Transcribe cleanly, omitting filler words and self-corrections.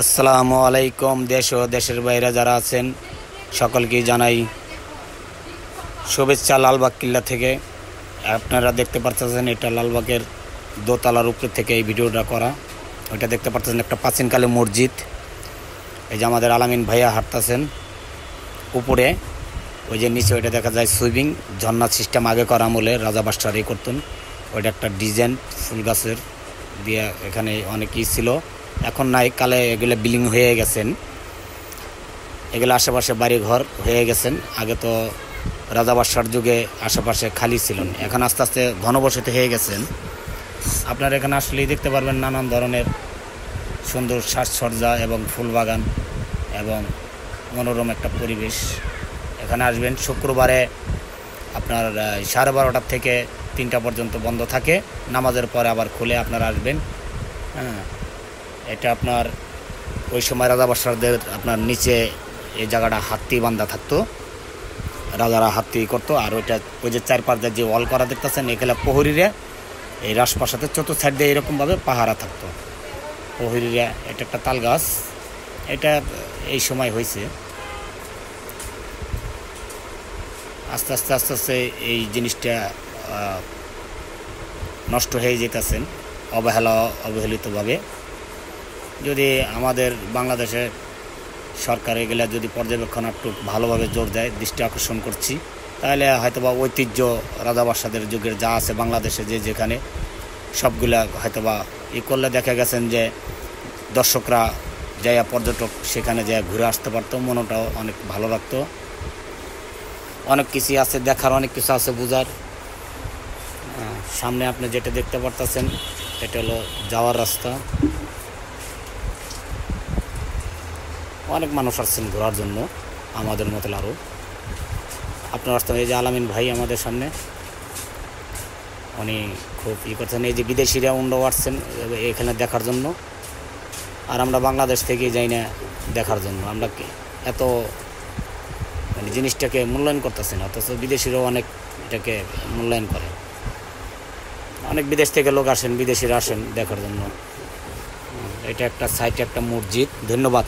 আসসালামু আলাইকুম। দেশ ও দেশের বাইরে যারা আছেন সকলকে জানাই শুভেচ্ছা। লালবাগ কিল্লা থেকে আপনারা দেখতে পাচ্ছেন, এটা লালবাগের দোতলার উপর থেকে এই ভিডিওটা করা। ওইটা দেখতে পাচ্ছেন একটা প্রাচীনকালে মসজিদ। এই যে আমাদের আলামিন ভাইয়া হাঁটতেছেন উপরে, ওই যে নিচে ওইটা দেখা যায় সুইমিং ঝর্ণা সিস্টেম আগে করা আমলে রাজা বাদশাহই করতেন। ওইটা একটা ডিজাইন ফুল গাছের দিয়ে এখানে অনেকই ছিল, এখন নাই, কালে এগুলো বিল্ডিং হয়ে গেছেন, এগুলো আশেপাশে বাড়ি ঘর হয়ে গেছেন। আগে তো রাজা বাদশার যুগে আশেপাশে খালি ছিল, এখন আস্তে আস্তে ঘনবসতি হয়ে গেছেন। আপনারা এখানে আসলেই দেখতে পারবেন নানান ধরনের সুন্দর সাজসজ্জা এবং ফুল বাগান এবং মনোরম একটা পরিবেশ। এখানে আসবেন শুক্রবারে আপনার 12:30 থেকে 3টা পর্যন্ত বন্ধ থাকে, নামাজের পরে আবার খুলে আপনারা আসবেন। হ্যাঁ, এটা আপনার ওই সময় রাজা বাদশাহদের আপনার নিচে এই জায়গাটা হাতি বান্ধা থাকতো, রাজারা হাতি করতো। আর ওইটা ওই যে চারপাশে যে ওয়াল করা দেখতেছেন, এখানে প্রহরীরা এই রাজপ্রাসাদের চতুর্থ সাইড দিয়ে এরকমভাবে পাহারা থাকতো প্রহরীরা। এটা একটা তাল গাছ, এটা এই সময় হয়েছে। আস্তে আস্তে আস্তে আস্তে এই জিনিসটা নষ্ট হয়ে যেতেছেন অবহেলিতভাবে। যদি আমাদের বাংলাদেশে সরকার এগুলা যদি পর্যবেক্ষণ একটু ভালোভাবে জোর দেয়, দৃষ্টি আকর্ষণ করছি, তাহলে হয়তোবা ঐতিহ্য রাজা বাদশাদের যুগের যা আছে বাংলাদেশে যেখানে সবগুলা হয়তোবা করলে দেখা গেছেন যে দর্শকরা যাইয়া পর্যটক সেখানে যায় ঘুরে আসতে পারতো, মনটাও অনেক ভালো লাগতো। অনেক কিছু আছে দেখার, অনেক কিছু আছে বোঝার। সামনে আপনি যেটা দেখতে পারতেছেন এটা হলো যাওয়ার রাস্তা। অনেক মানুষ আসছেন ঘোরার জন্য আমাদের মতো আরও। আপনার আসতে এই যে আলামিন ভাই আমাদের সামনে, উনি খুব করছেন। এই যে বিদেশিরা উন্ডও আসছেন এখানে দেখার জন্য, আর আমরা বাংলাদেশ থেকে যাই না দেখার জন্য। আমরা এত মানে জিনিসটাকে মূল্যায়ন করতেছি না, অথচ বিদেশিরাও অনেক এটাকে মূল্যায়ন করে। অনেক বিদেশ থেকে লোক আসেন, বিদেশিরা আসেন দেখার জন্য। এটা একটা সাইটে একটা মসজিদ। ধন্যবাদ।